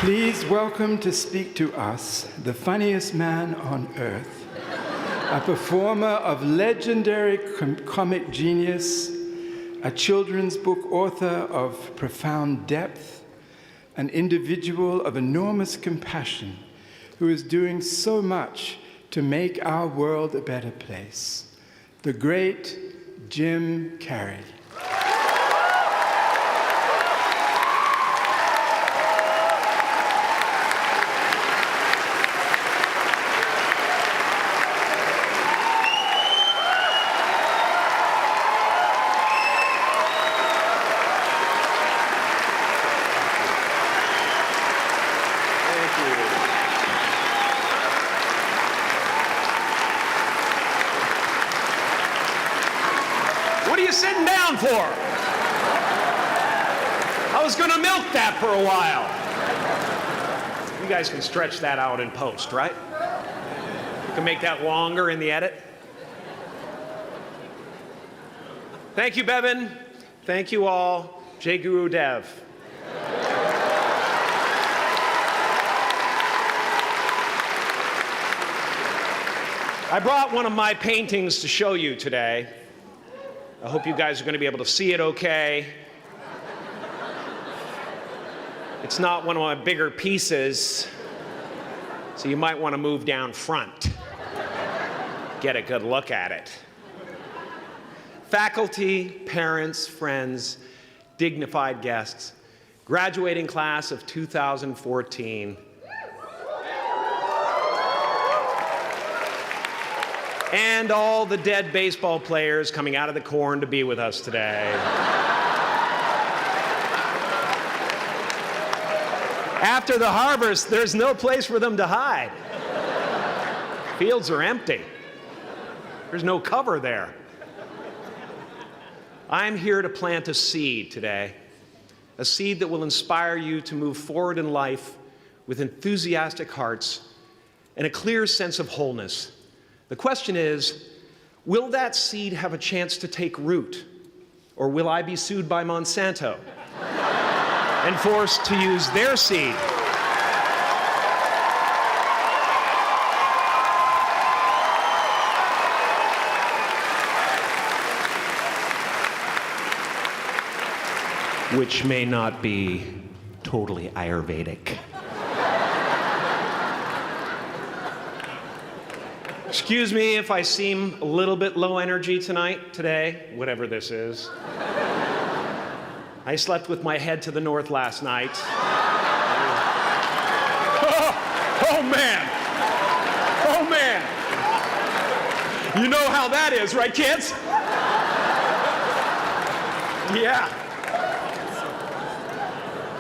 Please welcome to speak to us the funniest man on earth, a performer of legendary comic genius, a children's book author of profound depth, an individual of enormous compassion who is doing so much to make our world a better place, the great Jim Carrey. What are you sitting down for? I was going to milk that for a while. You guys can stretch that out in post, right? You can make that longer in the edit. Thank you, Bevin. Thank you all. Jai Guru Dev. I brought one of my paintings to show you today. I hope you guys are going to be able to see it okay. It's not one of my bigger pieces, so you might want to move down front. Get a good look at it. Faculty, parents, friends, dignified guests, graduating class of 2014. And all the dead baseball players coming out of the corn to be with us today. After the harvest, there's no place for them to hide. Fields are empty. There's no cover there. I'm here to plant a seed today, a seed that will inspire you to move forward in life with enthusiastic hearts and a clear sense of wholeness. The question is, will that seed have a chance to take root? Or will I be sued by Monsanto and forced to use their seed? Which may not be totally Ayurvedic. Excuse me if I seem a little bit low energy today, whatever this is. I slept with my head to the north last night. Oh man! Oh man! You know how that is, right, kids? Yeah.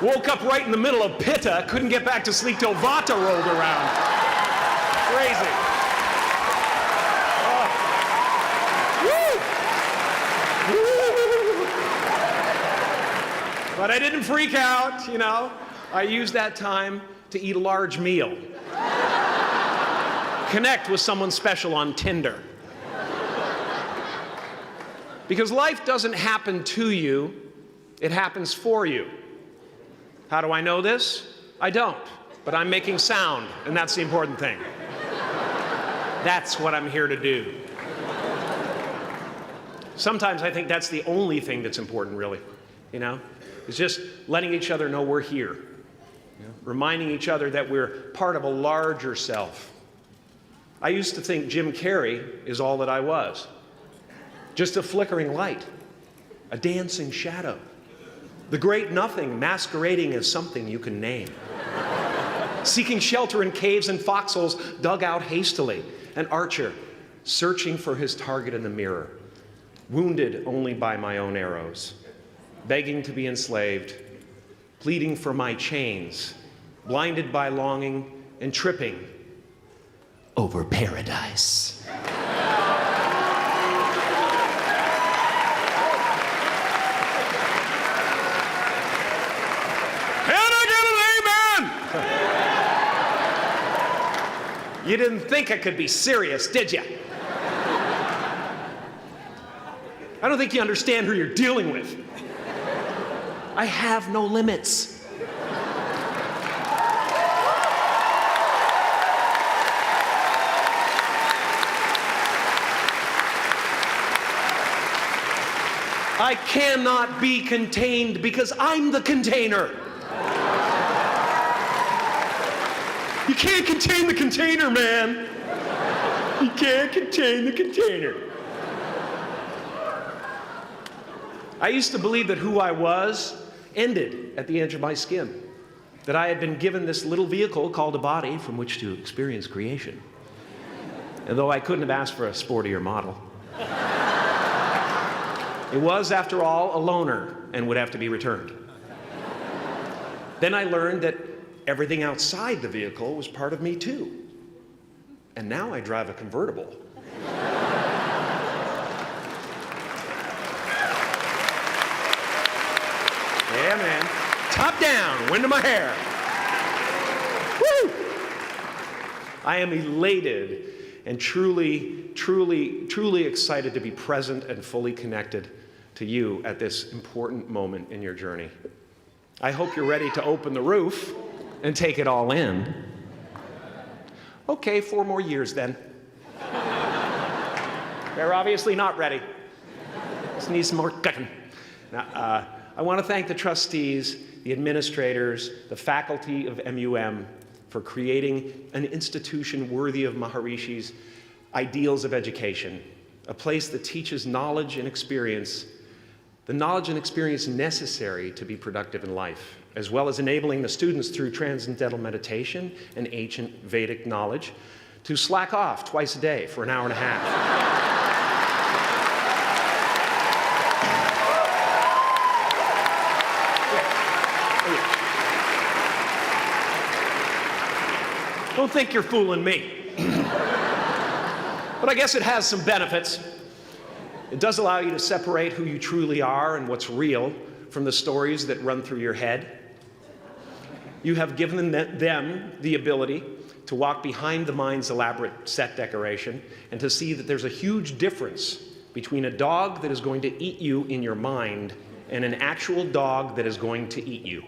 Woke up right in the middle of Pitta, couldn't get back to sleep till Vata rolled around. Crazy. But I didn't freak out, you know. I used that time to eat a large meal. Connect with someone special on Tinder. Because life doesn't happen to you, it happens for you. How do I know this? I don't, but I'm making sound, and that's the important thing. That's what I'm here to do. Sometimes I think that's the only thing that's important, really, you know? It's just letting each other know we're here. Reminding each other that we're part of a larger self. I used to think Jim Carrey is all that I was. Just a flickering light, a dancing shadow, the great nothing masquerading as something you can name. Seeking shelter in caves and foxholes dug out hastily, an archer searching for his target in the mirror, wounded only by my own arrows. Begging to be enslaved, pleading for my chains, blinded by longing and tripping over paradise. Can I get an amen? You didn't think I could be serious, did you? I don't think you understand who you're dealing with. I have no limits. I cannot be contained because I'm the container. You can't contain the container, man. You can't contain the container. I used to believe that who I was ended at the edge of my skin, that I had been given this little vehicle called a body from which to experience creation. And though I couldn't have asked for a sportier model, it was, after all, a loaner and would have to be returned. Then I learned that everything outside the vehicle was part of me too. And now I drive a convertible. Yeah, man. Top down, wind in my hair. Woo! I am elated and truly, truly, truly excited to be present and fully connected to you at this important moment in your journey. I hope you're ready to open the roof and take it all in. Okay, 4 more years then. They're obviously not ready. Just need some more cooking. Now, I want to thank the trustees, the administrators, the faculty of MUM for creating an institution worthy of Maharishi's ideals of education, a place that teaches knowledge and experience, the knowledge and experience necessary to be productive in life, as well as enabling the students through transcendental meditation and ancient Vedic knowledge to slack off twice a day for an hour and a half. Don't think you're fooling me. But I guess it has some benefits. It does allow you to separate who you truly are and what's real from the stories that run through your head. You have given them the ability to walk behind the mind's elaborate set decoration and to see that there's a huge difference between a dog that is going to eat you in your mind and an actual dog that is going to eat you.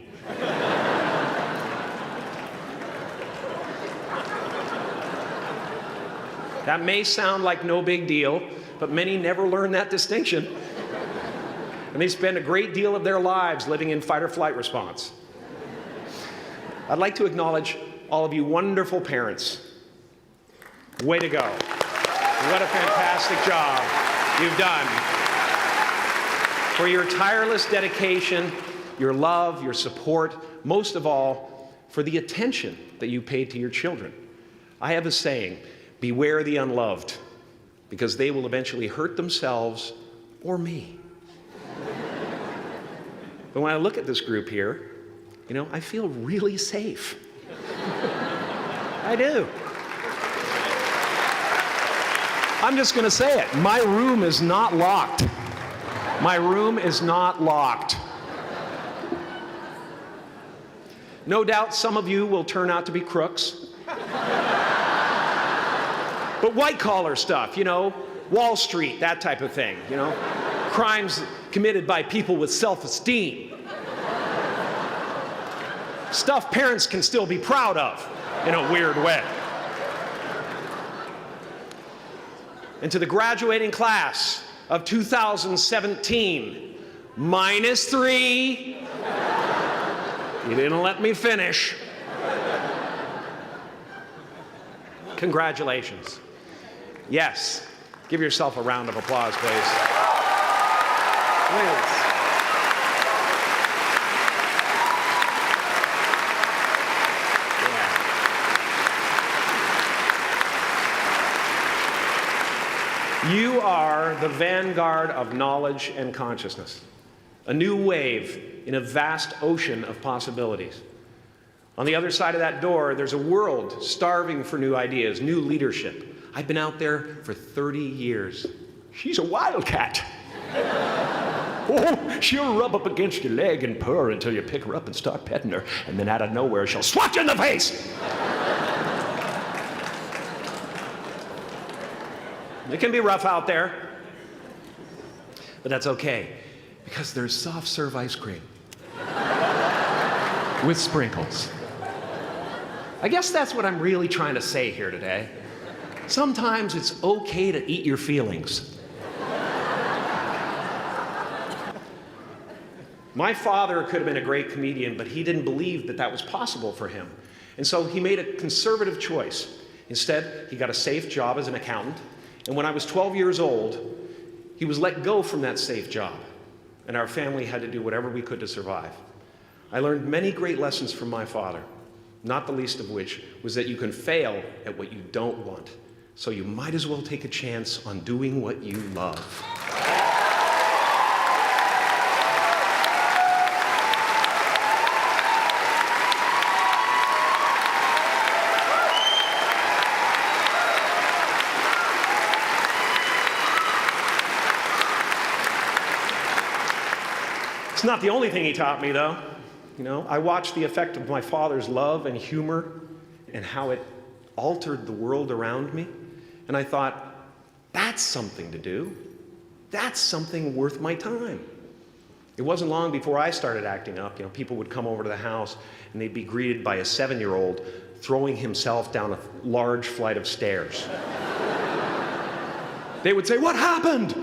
That may sound like no big deal, but many never learn that distinction. And they spend a great deal of their lives living in fight or flight response. I'd like to acknowledge all of you wonderful parents. Way to go. What a fantastic job you've done. For your tireless dedication, your love, your support, most of all, for the attention that you paid to your children. I have a saying, beware the unloved, because they will eventually hurt themselves or me. But when I look at this group here, you know, I feel really safe. I do. I'm just going to say it. My room is not locked. My room is not locked. No doubt some of you will turn out to be crooks. But white-collar stuff, you know, Wall Street, that type of thing, you know, crimes committed by people with self-esteem. Stuff parents can still be proud of in a weird way. And to the graduating class of 2017, -3. You didn't let me finish. Congratulations. Yes, give yourself a round of applause, please. Please. Yeah. You are the vanguard of knowledge and consciousness, a new wave in a vast ocean of possibilities. On the other side of that door, there's a world starving for new ideas, new leadership. I've been out there for 30 years. She's a wildcat. Oh, she'll rub up against your leg and purr until you pick her up and start petting her, and then out of nowhere, she'll swat you in the face. It can be rough out there, but that's okay, because there's soft serve ice cream with sprinkles. I guess that's what I'm really trying to say here today. Sometimes it's okay to eat your feelings. My father could have been a great comedian, but he didn't believe that that was possible for him. And so he made a conservative choice. Instead, he got a safe job as an accountant. And when I was 12 years old, he was let go from that safe job. And our family had to do whatever we could to survive. I learned many great lessons from my father, not the least of which was that you can fail at what you don't want. So you might as well take a chance on doing what you love. It's not the only thing he taught me, though. You know, I watched the effect of my father's love and humor and how it altered the world around me. And I thought, that's something to do. That's something worth my time. It wasn't long before I started acting up. You know, people would come over to the house and they'd be greeted by a 7-year-old throwing himself down a large flight of stairs. They would say, "What happened?"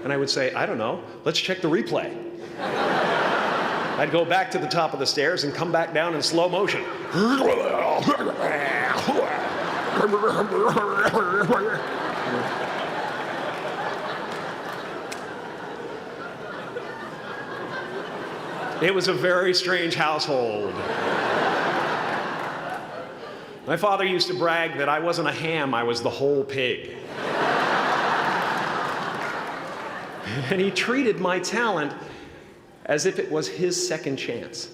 And I would say, "I don't know. Let's check the replay." I'd go back to the top of the stairs and come back down in slow motion. It was a very strange household. My father used to brag that I wasn't a ham, I was the whole pig. And he treated my talent as if it was his second chance.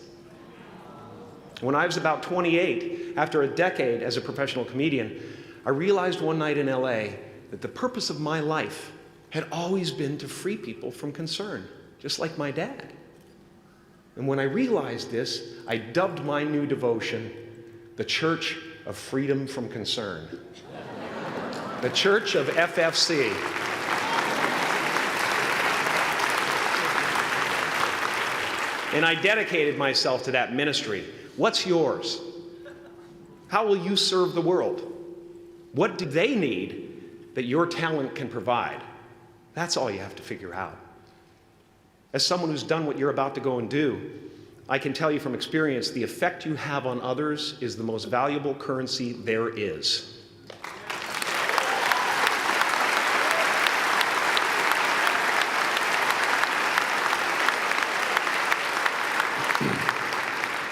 When I was about 28, after a decade as a professional comedian, I realized one night in LA that the purpose of my life had always been to free people from concern, just like my dad. And when I realized this, I dubbed my new devotion the Church of Freedom from Concern. The Church of FFC. And I dedicated myself to that ministry. What's yours? How will you serve the world? What do they need that your talent can provide? That's all you have to figure out. As someone who's done what you're about to go and do, I can tell you from experience, the effect you have on others is the most valuable currency there is.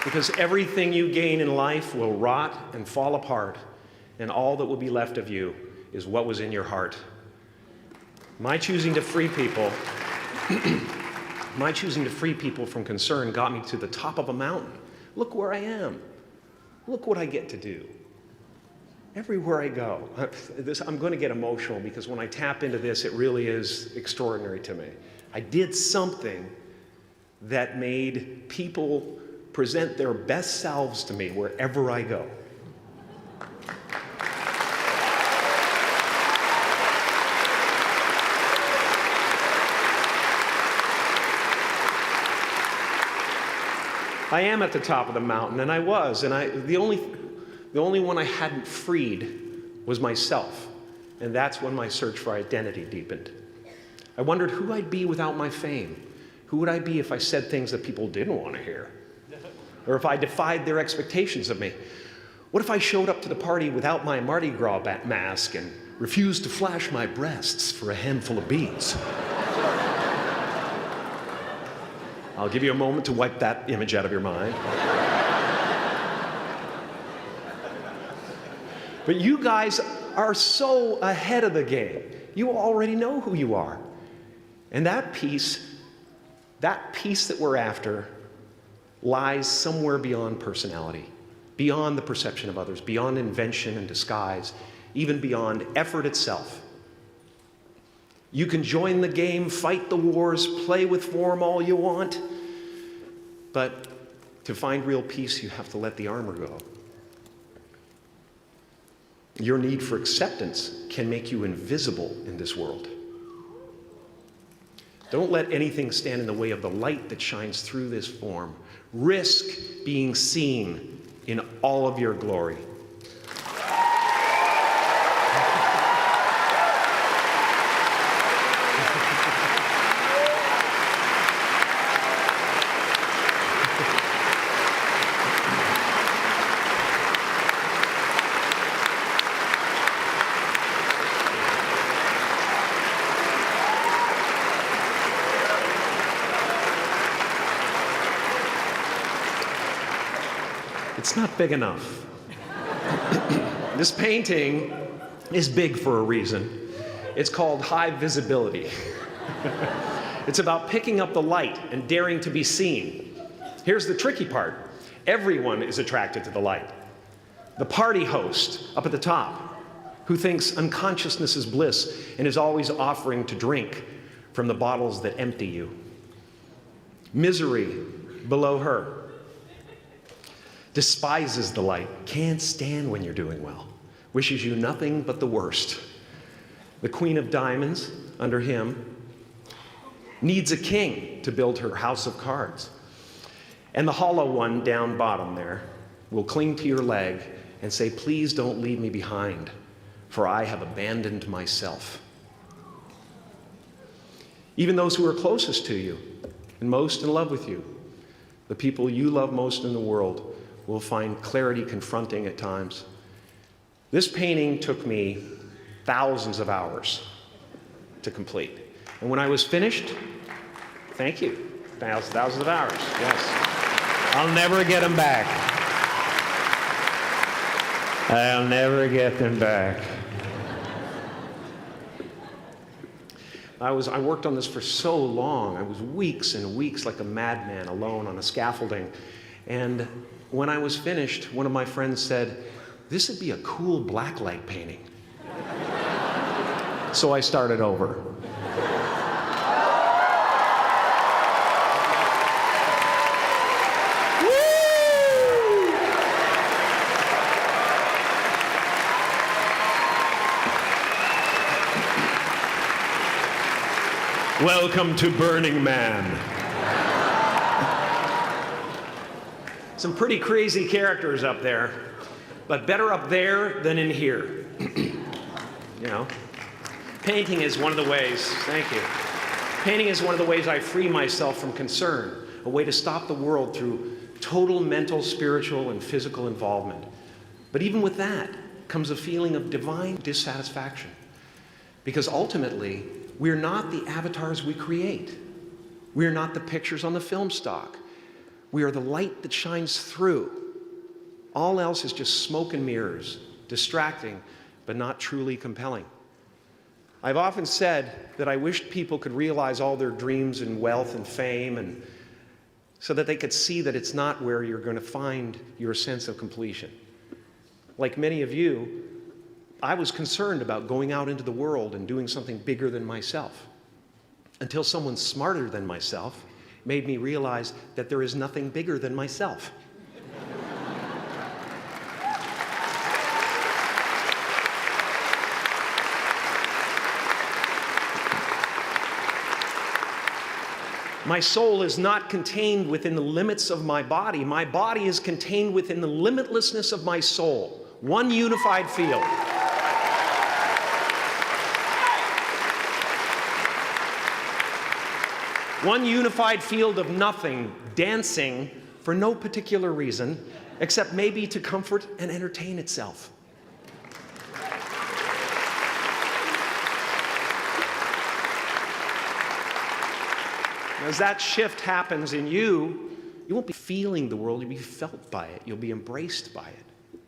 Because everything you gain in life will rot and fall apart, and all that will be left of you is what was in your heart. My choosing to free people, from concern got me to the top of a mountain. Look where I am. Look what I get to do. Everywhere I go. I'm going to get emotional because when I tap into this, it really is extraordinary to me. I did something that made people present their best selves to me wherever I go. I am at the top of the mountain, and I was, and the only one I hadn't freed was myself, and that's when my search for identity deepened. I wondered who I'd be without my fame. Who would I be if I said things that people didn't want to hear? Or if I defied their expectations of me? What if I showed up to the party without my Mardi Gras mask and refused to flash my breasts for a handful of beads? I'll give you a moment to wipe that image out of your mind. But you guys are so ahead of the game. You already know who you are. And that peace that we're after lies somewhere beyond personality, beyond the perception of others, beyond invention and disguise, even beyond effort itself. You can join the game, fight the wars, play with form all you want, but to find real peace, you have to let the armor go. Your need for acceptance can make you invisible in this world. Don't let anything stand in the way of the light that shines through this form. Risk being seen in all of your glory. not big enough. This painting is big for a reason. It's called high visibility. It's about picking up the light and daring to be seen. Here's the tricky part. Everyone is attracted to the light. The party host up at the top, who thinks unconsciousness is bliss and is always offering to drink from the bottles that empty you. Misery below her. Despises the light, can't stand when you're doing well, wishes you nothing but the worst. The Queen of Diamonds, under him, needs a king to build her house of cards. And the hollow one down bottom there will cling to your leg and say, please don't leave me behind, for I have abandoned myself. Even those who are closest to you and most in love with you, the people you love most in the world, will find clarity confronting at times. This painting took me thousands of hours to complete. And when I was finished, thank you, thousands of hours, yes. I'll never get them back. I'll never get them back. I worked on this for so long. I was weeks and weeks like a madman alone on a scaffolding. And when I was finished, one of my friends said, this would be a cool blacklight painting. So I started over. Welcome to Burning Man. Some pretty crazy characters up there, but better up there than in here. You know, painting is one of the ways, thank you. Painting is one of the ways I free myself from concern, a way to stop the world through total mental, spiritual, and physical involvement. But even with that comes a feeling of divine dissatisfaction, because ultimately, we're not the avatars we create. We're not the pictures on the film stock. We are the light that shines through. All else is just smoke and mirrors, distracting, but not truly compelling. I've often said that I wished people could realize all their dreams and wealth and fame, and so that they could see that it's not where you're going to find your sense of completion. Like many of you, I was concerned about going out into the world and doing something bigger than myself, until someone smarter than myself made me realize that there is nothing bigger than myself. My soul is not contained within the limits of my body. My body is contained within the limitlessness of my soul, one unified field. One unified field of nothing, dancing for no particular reason, except maybe to comfort and entertain itself. As that shift happens in you, you won't be feeling the world, you'll be felt by it, you'll be embraced by it.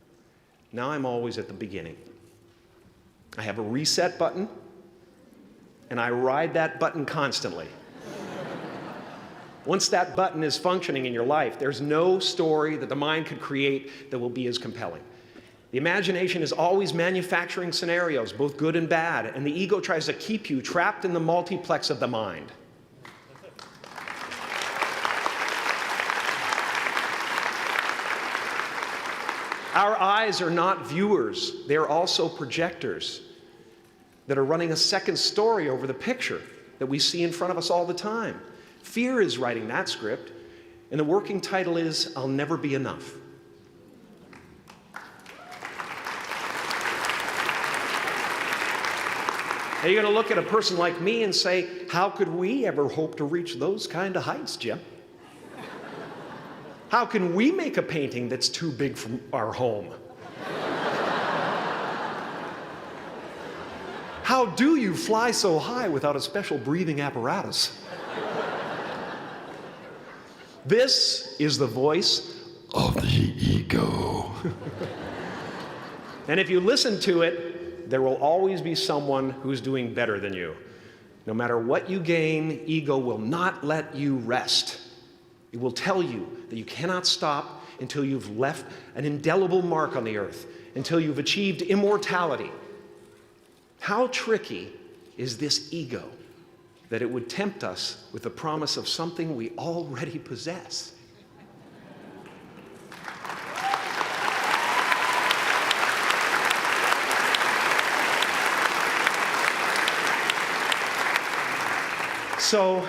Now I'm always at the beginning. I have a reset button, and I ride that button constantly. Once that button is functioning in your life, there's no story that the mind could create that will be as compelling. The imagination is always manufacturing scenarios, both good and bad, and the ego tries to keep you trapped in the multiplex of the mind. Our eyes are not viewers, they're also projectors that are running a second story over the picture that we see in front of us all the time. Fear is writing that script, and the working title is, I'll Never Be Enough. Now you're going to look at a person like me and say, how could we ever hope to reach those kind of heights, Jim? How can we make a painting that's too big for our home? How do you fly so high without a special breathing apparatus? This is the voice of the ego. And if you listen to it, there will always be someone who's doing better than you. No matter what you gain, ego will not let you rest. It will tell you that you cannot stop until you've left an indelible mark on the earth, until you've achieved immortality. How tricky is this ego that it would tempt us with the promise of something we already possess? So,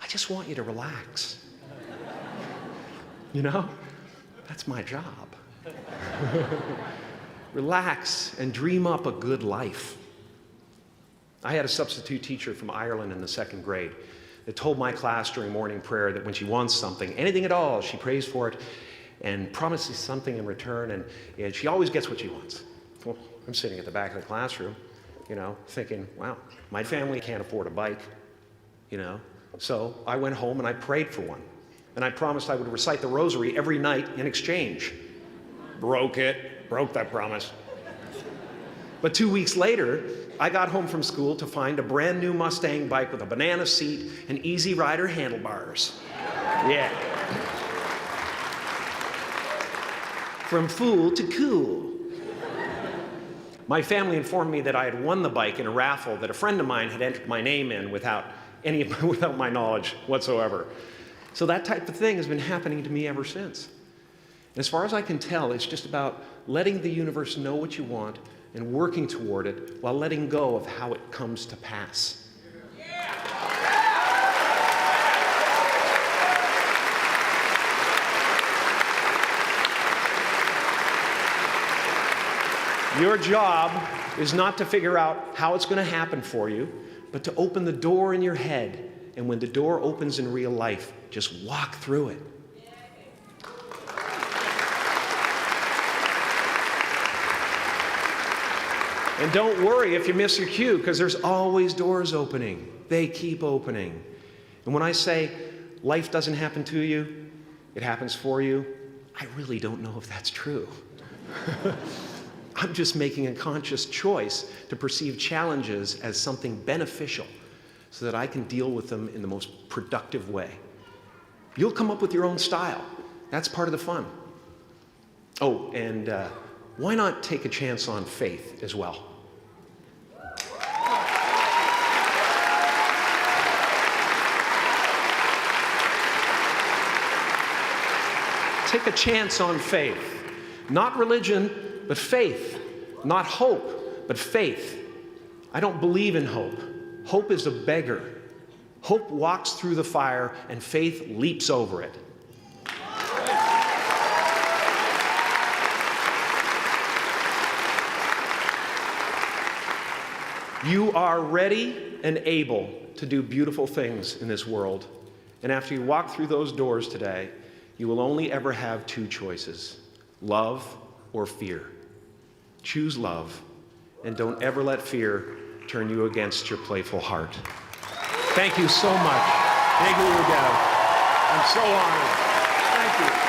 I just want you to relax. You know, that's my job. Relax and dream up a good life. I had a substitute teacher from Ireland in the 2nd grade that told my class during morning prayer that when she wants something, anything at all, she prays for it and promises something in return, and she always gets what she wants. Well, I'm sitting at the back of the classroom, you know, thinking, wow, my family can't afford a bike, you know. So I went home and I prayed for one. And I promised I would recite the rosary every night in exchange. Broke that promise. But 2 weeks later, I got home from school to find a brand new Mustang bike with a banana seat and Easy Rider handlebars. Yeah. From fool to cool. My family informed me that I had won the bike in a raffle that a friend of mine had entered my name in without my knowledge whatsoever. So that type of thing has been happening to me ever since. And as far as I can tell, it's just about letting the universe know what you want and working toward it while letting go of how it comes to pass. Your job is not to figure out how it's going to happen for you, but to open the door in your head. And when the door opens in real life, just walk through it. And don't worry if you miss your cue, because there's always doors opening. They keep opening. And when I say life doesn't happen to you, it happens for you, I really don't know if that's true. I'm just making a conscious choice to perceive challenges as something beneficial so that I can deal with them in the most productive way. You'll come up with your own style. That's part of the fun. Oh, and why not take a chance on faith as well? Take a chance on faith. Not religion, but faith. Not hope, but faith. I don't believe in hope. Hope is a beggar. Hope walks through the fire, and faith leaps over it. You are ready and able to do beautiful things in this world. And after you walk through those doors today, you will only ever have two choices: love or fear. Choose love, and don't ever let fear turn you against your playful heart. Thank you so much. Thank you, Udell. I'm so honored. Thank you.